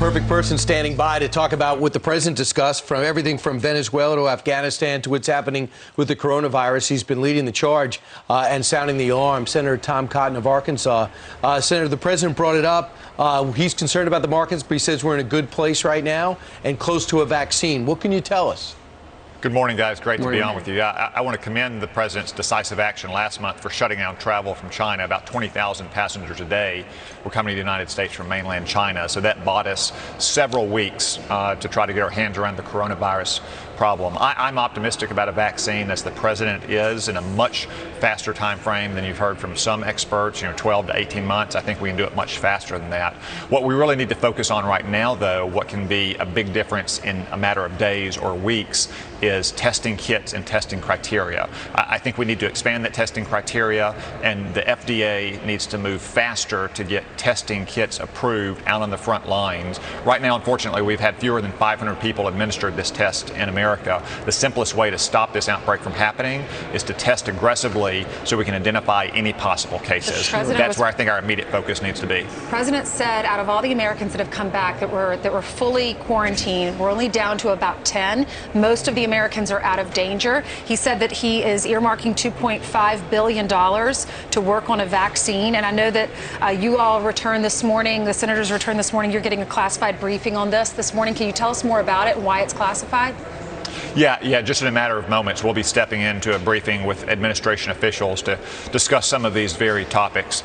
Perfect person standing by to talk about what the president discussed, from everything from Venezuela to Afghanistan to what's happening with the coronavirus. He's been leading the charge and sounding the alarm. Senator Tom Cotton of Arkansas. Senator, the president brought it up. He's concerned about the markets, but he says we're in a good place right now and close to a vaccine. What can you tell us? Good morning, guys. Great to be on with you. I want to commend the president's decisive action last month for shutting down travel from China. About 20,000 passengers a day were coming to the United States from mainland China. So that bought us several weeks to try to get our hands around the coronavirus problem. I'm optimistic about a vaccine, as the president is, in a much faster time frame than you've heard from some experts, 12 to 18 months. I think we can do it much faster than that. What we really need to focus on right now, though, what can be a big difference in a matter of days or weeks, is testing kits and testing criteria. I think we need to expand that testing criteria, and the FDA needs to move faster to get testing kits approved out on the front lines. Right now, unfortunately, we've had fewer than 500 people administered this test in America. The simplest way to stop this outbreak from happening is to test aggressively so we can identify any possible cases. That's where I think our immediate focus needs to be. The president said out of all the Americans that have come back that were fully quarantined, we're only down to about 10. Most of the Americans are out of danger. He said that he is earmarking $2.5 billion to work on a vaccine. And I know that you all returned this morning, the senators returned this morning. You're getting a classified briefing on this morning. Can you tell us more about it and why it's classified? Yeah, just in a matter of moments, we'll be stepping into a briefing with administration officials to discuss some of these very topics.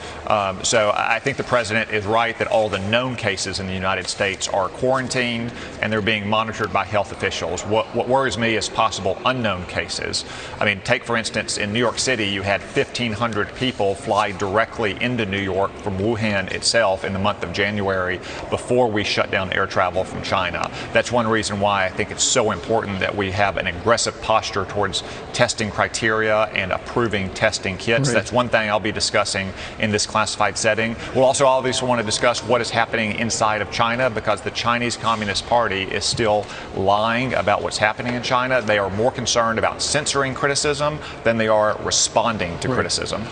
So I think the president is right that all the known cases in the United States are quarantined and they're being monitored by health officials. What worries me is possible unknown cases. I mean, take, for instance, in New York City, you had 1,500 people fly directly into New York from Wuhan itself in the month of January before we shut down air travel from China. That's one reason why I think it's so important that we have an aggressive posture towards testing criteria and approving testing kits. Right. That's one thing I'll be discussing in this classified setting. We'll also obviously want to discuss what is happening inside of China, because the Chinese Communist Party is still lying about what's happening in China. They are more concerned about censoring criticism than they are responding to criticism.